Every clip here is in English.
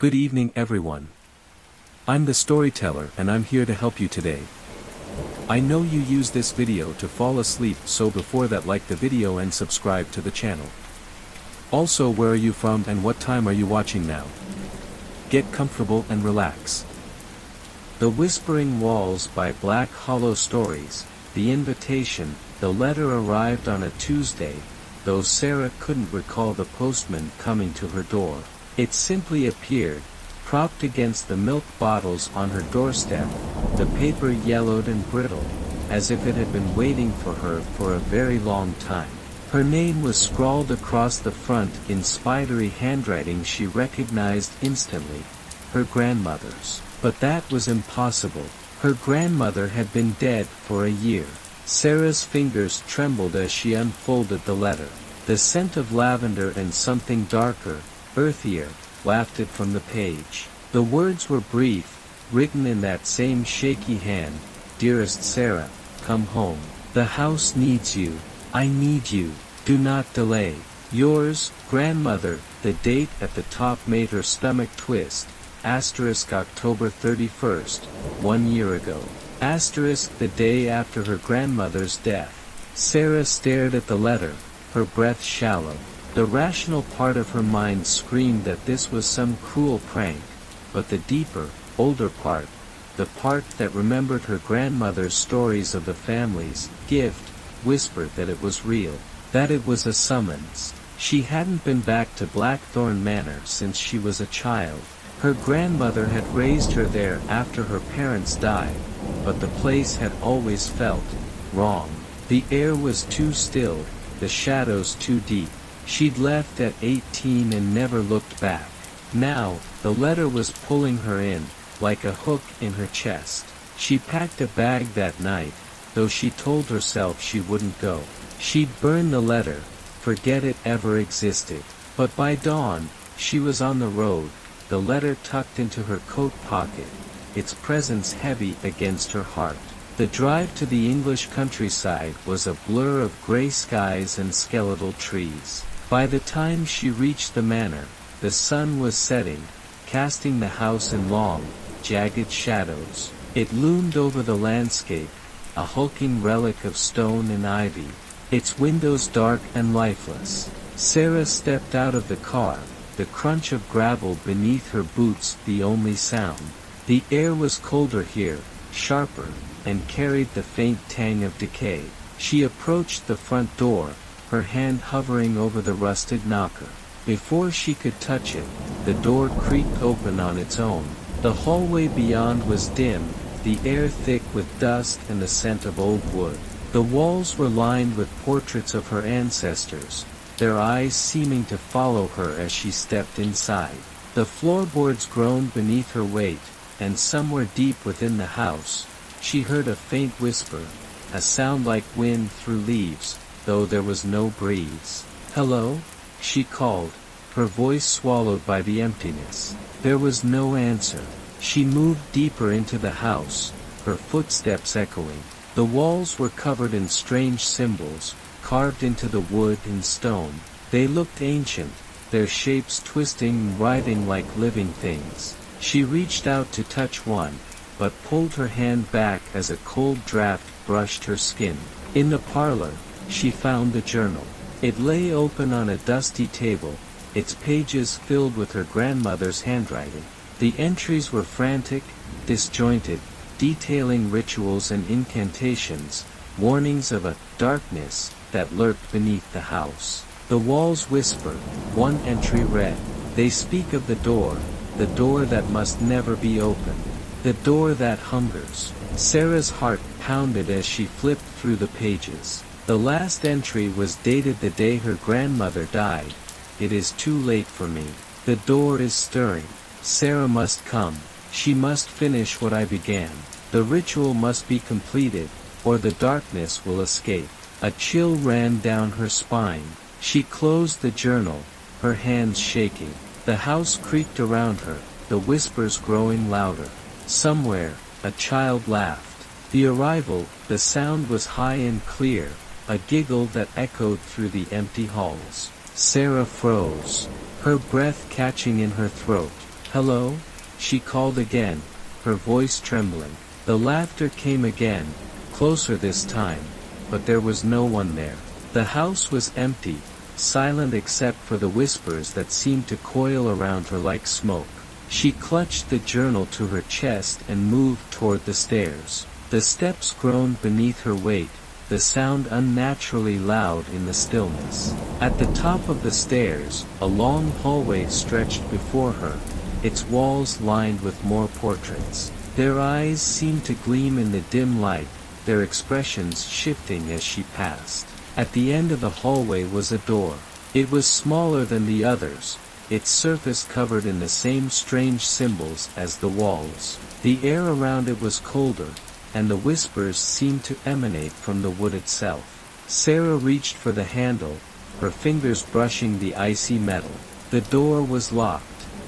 Good evening everyone. I'm the storyteller and I'm here to help you today. I know you use this video to fall asleep, so before that, like the video and subscribe to the channel. Also, where are you from and what time are you watching now? Get comfortable and relax. The Whispering Walls by Black Hollow Stories. The invitation. The letter arrived on a Tuesday, though Sarah couldn't recall the postman coming to her door. It simply appeared, propped against the milk bottles on her doorstep, the paper yellowed and brittle, as if it had been waiting for her for a very long time. Her name was scrawled across the front in spidery handwriting she recognized instantly, her grandmother's. But that was impossible. Her grandmother had been dead for a year. Sarah's fingers trembled as she unfolded the letter. The scent of lavender and something darker, earthier, wafted from the page. The words were brief, written in that same shaky hand. Dearest Sarah, come home. The house needs you. I need you. Do not delay. Yours, grandmother. The date at the top made her stomach twist. October 31st, 1 year ago. The day after her grandmother's death. Sarah stared at the letter, her breath shallow. The rational part of her mind screamed that this was some cruel prank, but the deeper, older part, the part that remembered her grandmother's stories of the family's gift, whispered that it was real, that it was a summons. She hadn't been back to Blackthorn Manor since she was a child. Her grandmother had raised her there after her parents died, but the place had always felt wrong. The air was too still, the shadows too deep. She'd left at 18 and never looked back. Now, the letter was pulling her in, like a hook in her chest. She packed a bag that night, though she told herself she wouldn't go. She'd burn the letter, forget it ever existed. But by dawn, she was on the road, the letter tucked into her coat pocket, its presence heavy against her heart. The drive to the English countryside was a blur of gray skies and skeletal trees. By the time she reached the manor, the sun was setting, casting the house in long, jagged shadows. It loomed over the landscape, a hulking relic of stone and ivy, its windows dark and lifeless. Sarah stepped out of the car, the crunch of gravel beneath her boots the only sound. The air was colder here, sharper, and carried the faint tang of decay. She approached the front door, her hand hovering over the rusted knocker. Before she could touch it, the door creaked open on its own. The hallway beyond was dim, the air thick with dust and the scent of old wood. The walls were lined with portraits of her ancestors, their eyes seeming to follow her as she stepped inside. The floorboards groaned beneath her weight, and somewhere deep within the house, she heard a faint whisper, a sound like wind through leaves, though there was no breeze. "Hello?" she called, her voice swallowed by the emptiness. There was no answer. She moved deeper into the house, her footsteps echoing. The walls were covered in strange symbols, carved into the wood and stone. They looked ancient, their shapes twisting and writhing like living things. She reached out to touch one, but pulled her hand back as a cold draft brushed her skin. In the parlor, she found the journal. It lay open on a dusty table, its pages filled with her grandmother's handwriting. The entries were frantic, disjointed, detailing rituals and incantations, warnings of a darkness that lurked beneath the house. The walls whispered. One entry read, "They speak of the door that must never be opened, the door that hungers." Sarah's heart pounded as she flipped through the pages. The last entry was dated the day her grandmother died. "It is too late for me. The door is stirring. Sarah must come. She must finish what I began. The ritual must be completed, or the darkness will escape." A chill ran down her spine. She closed the journal, her hands shaking. The house creaked around her, the whispers growing louder. Somewhere, a child laughed. The arrival, the sound was high and clear, a giggle that echoed through the empty halls. Sarah froze, her breath catching in her throat. "Hello?" she called again, her voice trembling. The laughter came again, closer this time, but there was no one there. The house was empty, silent except for the whispers that seemed to coil around her like smoke. She clutched the journal to her chest and moved toward the stairs. The steps groaned beneath her weight, the sound unnaturally loud in the stillness. At the top of the stairs, a long hallway stretched before her, its walls lined with more portraits. Their eyes seemed to gleam in the dim light, their expressions shifting as she passed. At the end of the hallway was a door. It was smaller than the others, its surface covered in the same strange symbols as the walls. The air around it was colder, and the whispers seemed to emanate from the wood itself. Sarah reached for the handle, her fingers brushing the icy metal. The door was locked.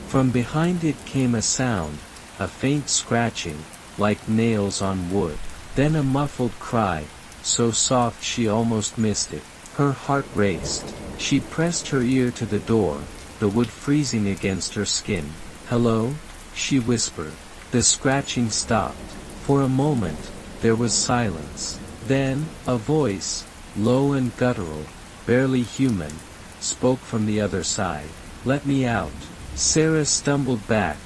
From behind it came a sound, a faint scratching, like nails on wood. Then a muffled cry, so soft she almost missed it. Her heart raced. She pressed her ear to the door, the wood freezing against her skin. "Hello?" she whispered. The scratching stopped. For a moment, there was silence. Then, a voice, low and guttural, barely human, spoke from the other side. "Let me out." Sarah stumbled back,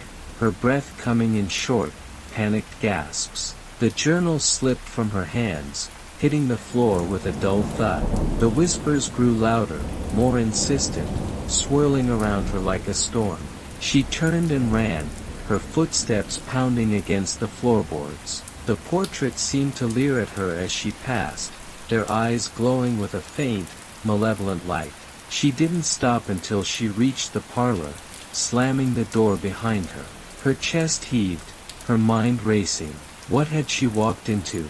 her breath coming in short, panicked gasps. The journal slipped from her hands, hitting the floor with a dull thud. The whispers grew louder, more insistent, swirling around her like a storm. She turned and ran, her footsteps pounding against the floorboards. The portraits seemed to leer at her as she passed, their eyes glowing with a faint, malevolent light. She didn't stop until she reached the parlor, slamming the door behind her. Her chest heaved, her mind racing. What had she walked into?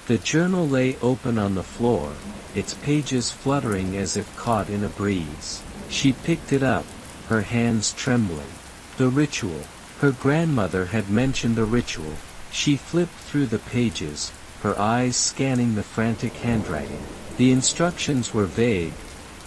The journal lay open on the floor, its pages fluttering as if caught in a breeze. She picked it up, her hands trembling. The ritual. Her grandmother had mentioned the ritual. She flipped through the pages, her eyes scanning the frantic handwriting. The instructions were vague,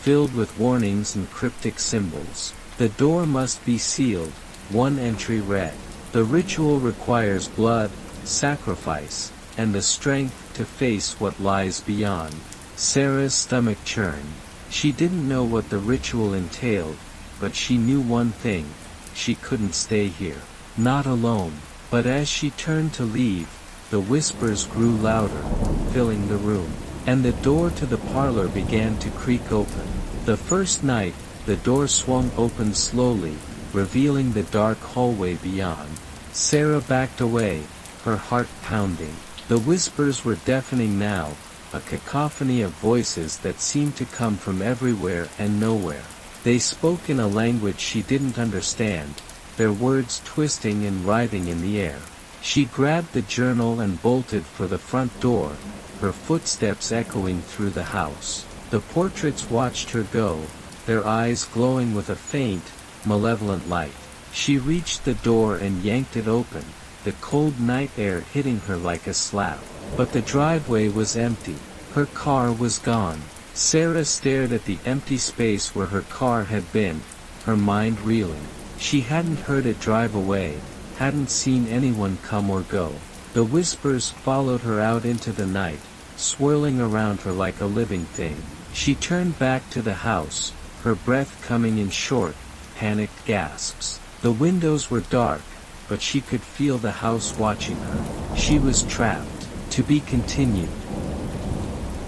filled with warnings and cryptic symbols. The door must be sealed, one entry read. The ritual requires blood, sacrifice, and the strength to face what lies beyond. Sarah's stomach churned. She didn't know what the ritual entailed, but she knew one thing: she couldn't stay here. Not alone. But as she turned to leave, the whispers grew louder, filling the room. And the door to the parlor began to creak open. The first night, the door swung open slowly, revealing the dark hallway beyond. Sarah backed away, her heart pounding. The whispers were deafening now, a cacophony of voices that seemed to come from everywhere and nowhere. They spoke in a language she didn't understand, their words twisting and writhing in the air. She grabbed the journal and bolted for the front door, her footsteps echoing through the house. The portraits watched her go, their eyes glowing with a faint, malevolent light. She reached the door and yanked it open, the cold night air hitting her like a slap. But the driveway was empty. Her car was gone. Sarah stared at the empty space where her car had been, her mind reeling. She hadn't heard it drive away, hadn't seen anyone come or go. The whispers followed her out into the night, swirling around her like a living thing. She turned back to the house, her breath coming in short, panicked gasps. The windows were dark, but she could feel the house watching her. She was trapped. To be continued.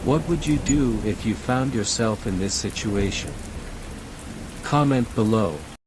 What would you do if you found yourself in this situation? Comment below.